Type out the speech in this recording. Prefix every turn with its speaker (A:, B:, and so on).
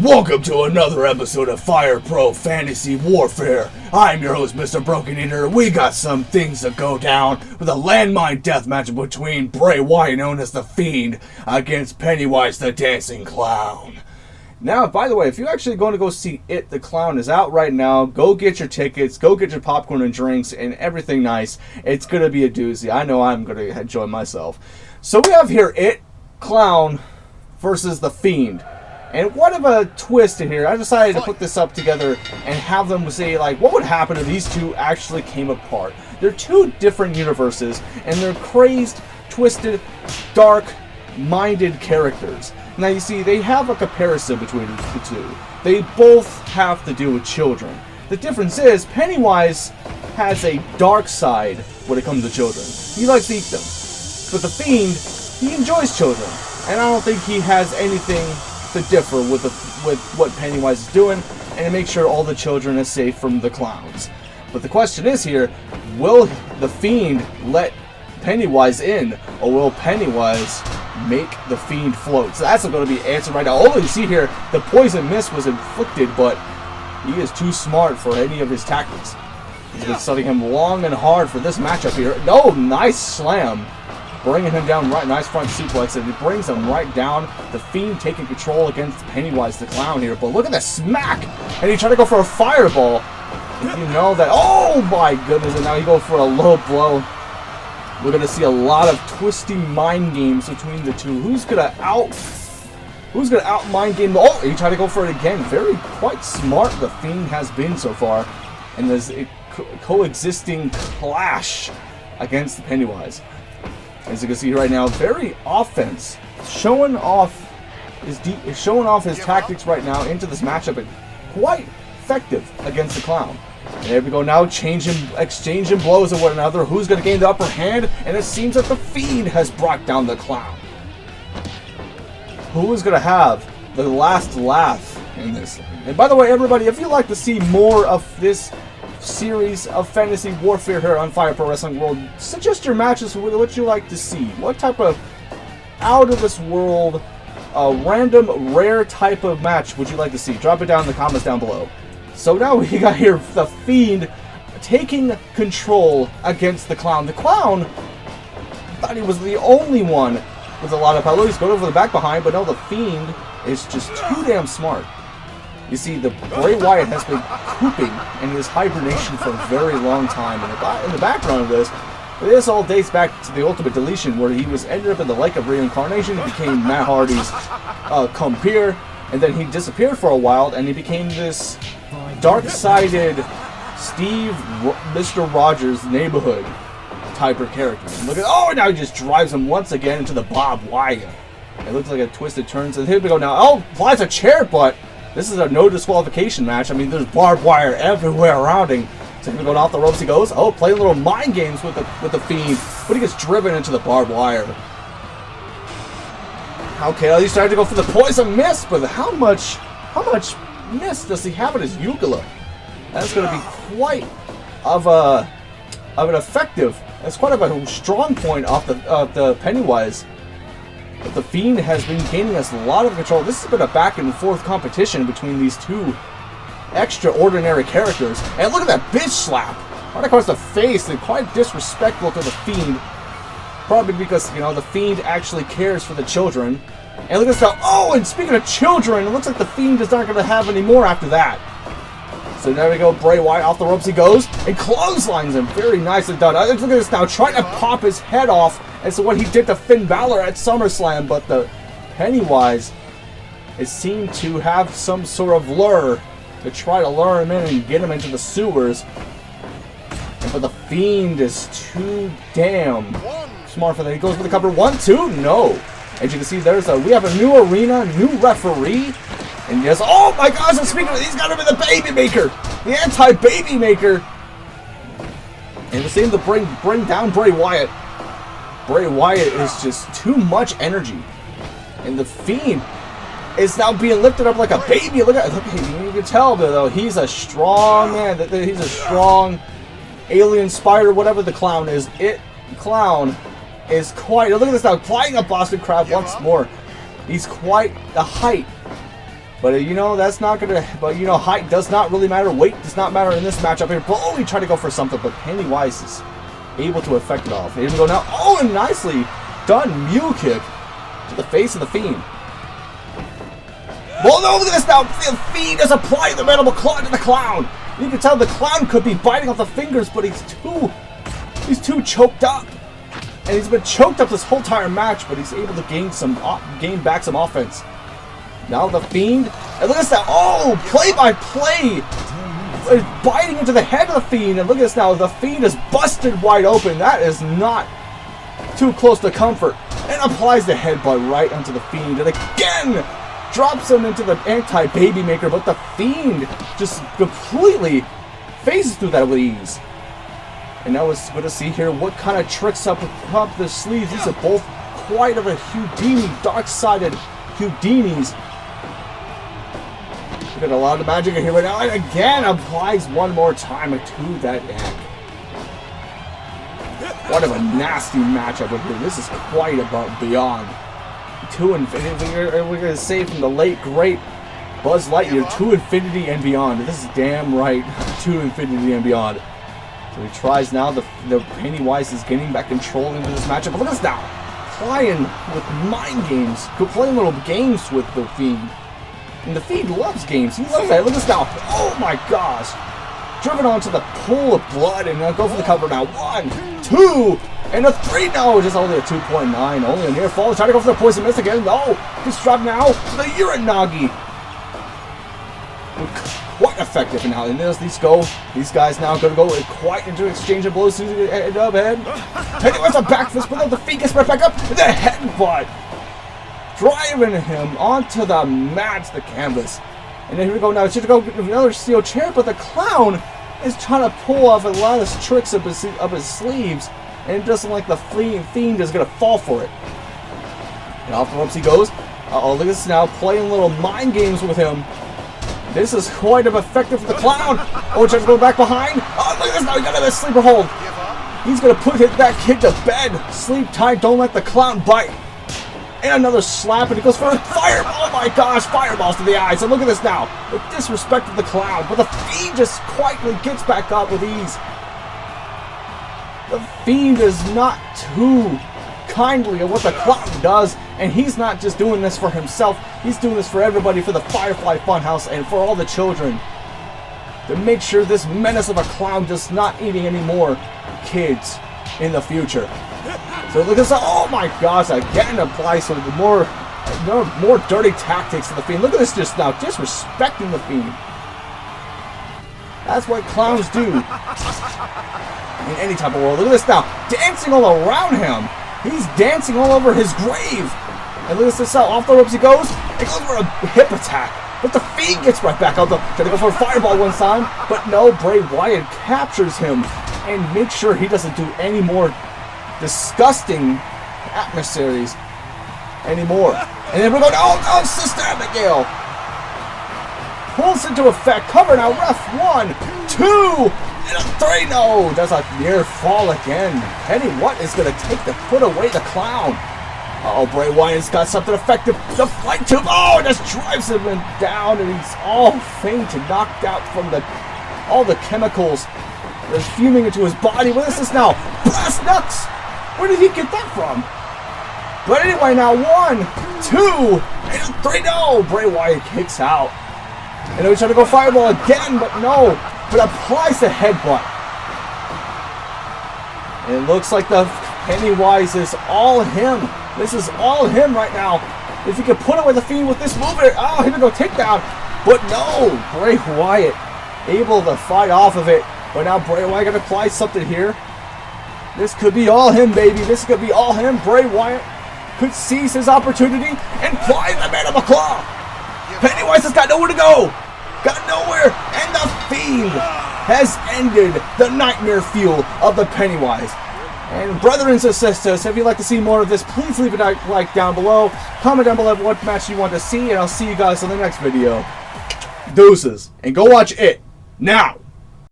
A: Welcome to another episode of Fire Pro Fantasy Warfare. I'm your host, Mr. Broken Eater. We got some things to go down with a landmine deathmatch between Bray Wyatt, known as the Fiend, against Pennywise the Dancing Clown. Now, by the way, if you're actually going to go see It, the Clown is out right now. Go get your tickets, go get your popcorn and drinks and everything nice. It's going to be a doozy. I know I'm going to enjoy myself. So we have here It, Clown versus the Fiend. And what of a twist in here. I decided to put this up together and have them say, like, what would happen if these two actually came apart? They're two different universes, and they're crazed, twisted, dark-minded characters. Now, you see, they have a comparison between the two. They both have to do with children. The difference is, Pennywise has a dark side when it comes to children. He likes to eat them. But the Fiend, he enjoys children. And I don't think he has anything to differ with what Pennywise is doing, and to make sure all the children are safe from the clowns. But the question is here, will the Fiend let Pennywise in, or will Pennywise make the Fiend float? So that's going to be answered right now. Oh, you see here, the poison mist was inflicted, but he is too smart for any of his tactics. He's been studying him long and hard for this matchup here. Oh, nice slam. Bringing him down right, nice front suplex, and it brings him right down. The Fiend taking control against Pennywise the Clown here, but look at the smack! And he tried to go for a fireball. If you know that, oh my goodness, and now he goes for a low blow. We're gonna see a lot of twisty mind games between the two. Who's gonna out mind game? Oh, he tried to go for it again. Very quite smart the Fiend has been so far, and there's a coexisting clash against the Pennywise. As you can see right now, very offense, showing off his tactics right now into this matchup, and quite effective against the Clown. And there we go now, exchanging blows at one another. Who's going to gain the upper hand? And it seems that the Fiend has brought down the Clown. Who is going to have the last laugh in this? And by the way, everybody, if you'd like to see more of this series of fantasy warfare here on Fire Pro Wrestling World, suggest your matches with what you like to see. What type of out of this world, random, rare type of match would you like to see? Drop it down in the comments down below. So now we got here the Fiend taking control against the Clown. The Clown thought he was the only one with a lot of power. He's going over the back behind, but no, the Fiend is just too damn smart. You see, the Bray Wyatt has been cooping in his hibernation for a very long time. And in the background of this all dates back to the Ultimate Deletion, where he ended up in the Lake of Reincarnation. He became Matt Hardy's compeer, and then he disappeared for a while, and he became this dark-sided Steve Mr. Rogers neighborhood type of character. And look at, oh, now he just drives him once again into the barbed wire. It looks like a twisted turn. So here we go now. Oh, flies a chair, but this is a no disqualification match. I mean, there's barbed wire everywhere around him. So here we go, off the ropes he goes. Oh, playing little mind games with the Fiend, but he gets driven into the barbed wire. Okay, he's trying to go for the poison mist, but how much mist does he have in his ugula? That's going to be quite of an effective. That's quite of a strong point off the Pennywise. But the Fiend has been gaining us a lot of control. This has been a back and forth competition between these two extraordinary characters. And look at that bitch slap right across the face, and quite disrespectful to the Fiend. Probably because, you know, the Fiend actually cares for the children. And look at this now. Oh, and speaking of children, it looks like the Fiend is not going to have any more after that. So there we go, Bray Wyatt off the ropes he goes, and clotheslines him. Very nicely done. Look at this now, trying to pop his head off as to what he did to Finn Balor at SummerSlam, but the Pennywise, it seemed to have some sort of lure to try to lure him in and get him into the sewers. But the Fiend is too damn smart for that. He goes for the cover. 1, 2, no. As you can see, we have a new arena, new referee. And yes, oh my gosh, I'm speaking of, he's got him in the baby maker, the anti-baby maker. And it seemed to bring down Bray Wyatt. Bray Wyatt is just too much energy. And the Fiend is now being lifted up like a baby. Look, you can tell though, he's a strong man. He's a strong alien spider, whatever the Clown is. Clown is quite, look at this now, flying a Boston Crab once more. He's quite the height But you know, that's not gonna. But you know, height does not really matter. Weight does not matter in this matchup here. Boldly try to go for something, but Pennywise is able to effect it off. Here we go now. Oh, and nicely done mule kick to the face of the Fiend. Well, no, look at this now. The Fiend is applying the mandible claw to the clown. You can tell the clown could be biting off the fingers, but he's too choked up. And he's been choked up this whole entire match, but he's able to gain back some offense. Now the Fiend, and look at this now. Oh, play by play. Biting into the head of the Fiend, and look at this now. The Fiend is busted wide open. That is not too close to comfort. And applies the headbutt right onto the Fiend, and again drops him into the anti-baby maker, but the Fiend just completely phases through that with ease. And now it's good to see here what kind of tricks up the sleeves. These are both quite of a Houdini, dark-sided Houdinis. We got a lot of magic in here right now, and again applies one more time to that neck. What of a nasty matchup here. This is quite above beyond. To infinity, we're going to say from the late great Buzz Lightyear, to infinity and beyond. This is damn right, to infinity and beyond. So he tries now. The Pennywise is getting back control into this matchup. But look at this now, playing with mind games, playing little games with the Fiend. And the Fiend loves games. He loves that. Look at this now. Oh my gosh. Driven onto the pool of blood, and go for the cover now. 1, 2, and a 3. No, just only a 2.9. Only a near fall. Trying to go for the poison mist again. No. He's dropped now. The Uranagi. Quite effective now. And these guys now going to go quite into exchange of blows. Head up, head. Pennywise a back fist, but the Fiend gets right back up. And the headbutt. Driving him onto the mat, the canvas. And then here we go now. It's just to go another steel chair, but the clown is trying to pull off a lot of tricks up his sleeves, and it doesn't like the Fiend is going to fall for it. And off the ropes he goes. Uh-oh, look at this now, playing little mind games with him. This is quite effective for the clown. Oh, tries to go back behind. Oh, look at this now, he got him in a sleeper hold. He's going to put that kid to bed. Sleep tight, don't let the clown bite. And another slap, and he goes for a fire. Oh my gosh, fireballs to the eyes. And look at this now. The disrespect of the clown. But the Fiend just quietly gets back up with ease. The Fiend is not too kindly at what the clown does. And he's not just doing this for himself. He's doing this for everybody, for the Firefly Funhouse, and for all the children. To make sure this menace of a clown does not eating any more kids in the future. So look at this. Oh my gosh, again applies some more dirty tactics to the Fiend. Look at this just now, disrespecting the Fiend. That's what clowns do in any type of world. Look at this now, dancing all around him. He's dancing all over his grave. And look at this now, off the ropes he goes. He goes for a hip attack. But the Fiend gets right back out. Trying to go for a fireball one time. But no, Bray Wyatt captures him and makes sure he doesn't do any more disgusting adversaries anymore. And then we're going, oh, Sister Abigail pulls into effect. Cover now, ref. 1, 2, and a 3. No, does a near fall again. Penny, what is going to take to put away the clown? Oh, Bray Wyatt's got something effective. The flight tube. Oh, it just drives him down, and he's all faint and knocked out from all the chemicals that's fuming into his body. What is this now? Brass knucks. Where did he get that from? But anyway, now 1, 2, and 3. No, Bray Wyatt kicks out. And then we try to go fireball again, but no. But applies the headbutt. And it looks like the Pennywise is all him. This is all him right now. If he could put away the Fiend with this move, oh, here we go, takedown. But no, Bray Wyatt able to fight off of it. But now Bray Wyatt gonna apply something here. This could be all him, baby. This could be all him. Bray Wyatt could seize his opportunity and fly the mandible claw. Pennywise has got nowhere to go. Got nowhere. And the Fiend has ended the nightmare fuel of the Pennywise. And brethren and sisters, if you'd like to see more of this, please leave a like down below. Comment down below what match you want to see, and I'll see you guys in the next video. Deuces. And go watch it now.